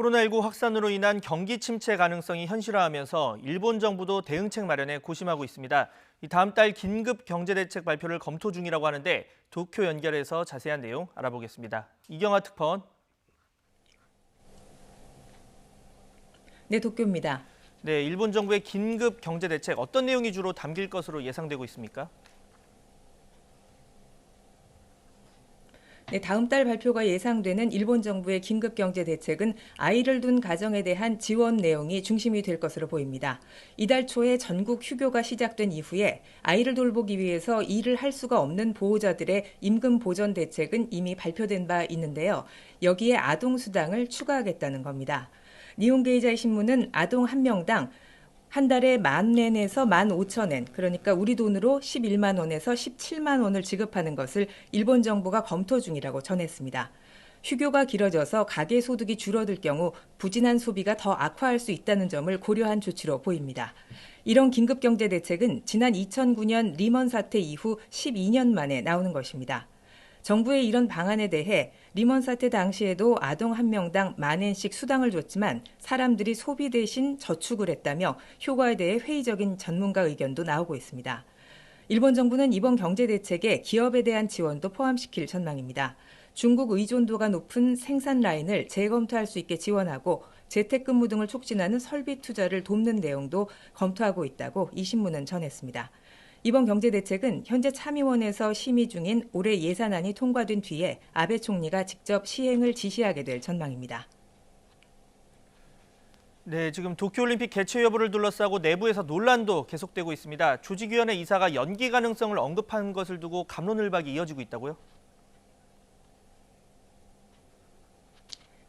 코로나19 확산으로 인한 경기 침체 가능성이 현실화하면서 일본 정부도 대응책 마련에 고심하고 있습니다. 다음 달 긴급 경제대책 발표를 검토 중이라고 하는데 도쿄 연결해서 자세한 내용 알아보겠습니다. 이경아 특파원. 네, 도쿄입니다. 네, 일본 정부의 긴급 경제대책 어떤 내용이 주로 담길 것으로 예상되고 있습니까? 네, 다음 달 발표가 예상되는 일본 정부의 긴급 경제 대책은 아이를 둔 가정에 대한 지원 내용이 중심이 될 것으로 보입니다. 이달 초에 전국 휴교가 시작된 이후에 아이를 돌보기 위해서 일을 할 수가 없는 보호자들의 임금 보전 대책은 이미 발표된 바 있는데요. 여기에 아동 수당을 추가하겠다는 겁니다. 니혼게이자이 신문은 아동 한 명당 한 달에 10,000엔에서 15,000엔, 그러니까 우리 돈으로 11만 원에서 17만 원을 지급하는 것을 일본 정부가 검토 중이라고 전했습니다. 휴교가 길어져서 가계 소득이 줄어들 경우 부진한 소비가 더 악화할 수 있다는 점을 고려한 조치로 보입니다. 이런 긴급경제 대책은 지난 2009년 리먼 사태 이후 12년 만에 나오는 것입니다. 정부의 이런 방안에 대해 리먼 사태 당시에도 아동 한 명당 10,000엔씩 수당을 줬지만 사람들이 소비 대신 저축을 했다며 효과에 대해 회의적인 전문가 의견도 나오고 있습니다. 일본 정부는 이번 경제 대책에 기업에 대한 지원도 포함시킬 전망입니다. 중국 의존도가 높은 생산 라인을 재검토할 수 있게 지원하고 재택근무 등을 촉진하는 설비 투자를 돕는 내용도 검토하고 있다고 이 신문은 전했습니다. 이번 경제대책은 현재 참의원에서 심의 중인 올해 예산안이 통과된 뒤에 아베 총리가 직접 시행을 지시하게 될 전망입니다. 네, 지금 도쿄올림픽 개최 여부를 둘러싸고 내부에서 논란도 계속되고 있습니다. 조직위원회 이사가 연기 가능성을 언급한 것을 두고 갑론을박이 이어지고 있다고요?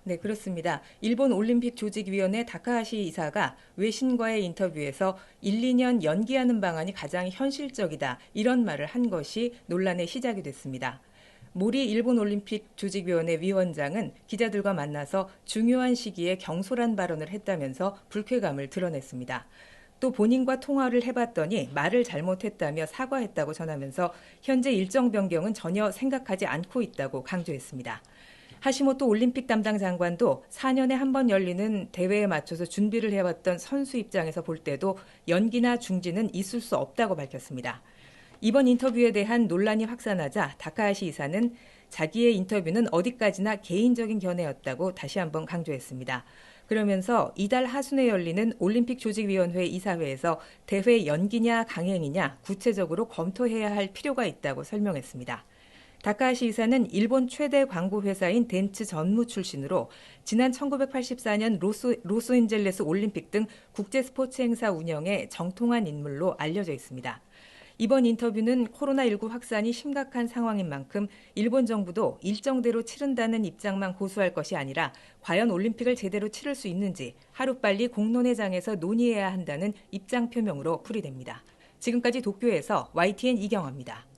네, 그렇습니다. 일본 올림픽 조직위원회 다카하시 이사가 외신과의 인터뷰에서 1, 2년 연기하는 방안이 가장 현실적이다, 이런 말을 한 것이 논란의 시작이 됐습니다. 모리 일본 올림픽 조직위원회 위원장은 기자들과 만나서 중요한 시기에 경솔한 발언을 했다면서 불쾌감을 드러냈습니다. 또 본인과 통화를 해봤더니 말을 잘못했다며 사과했다고 전하면서 현재 일정 변경은 전혀 생각하지 않고 있다고 강조했습니다. 하시모토 올림픽 담당 장관도 4년에 한 번 열리는 대회에 맞춰서 준비를 해왔던 선수 입장에서 볼 때도 연기나 중지는 있을 수 없다고 밝혔습니다. 이번 인터뷰에 대한 논란이 확산하자 다카하시 이사는 자기의 인터뷰는 어디까지나 개인적인 견해였다고 다시 한번 강조했습니다. 그러면서 이달 하순에 열리는 올림픽 조직위원회 이사회에서 대회 연기냐 강행이냐 구체적으로 검토해야 할 필요가 있다고 설명했습니다. 다카하시 이사는 일본 최대 광고 회사인 덴츠 전무 출신으로 지난 1984년 로스앤젤레스 올림픽 등 국제 스포츠 행사 운영에 정통한 인물로 알려져 있습니다. 이번 인터뷰는 코로나19 확산이 심각한 상황인 만큼 일본 정부도 일정대로 치른다는 입장만 고수할 것이 아니라 과연 올림픽을 제대로 치를 수 있는지 하루빨리 공론회장에서 논의해야 한다는 입장 표명으로 풀이됩니다. 지금까지 도쿄에서 YTN 이경아입니다.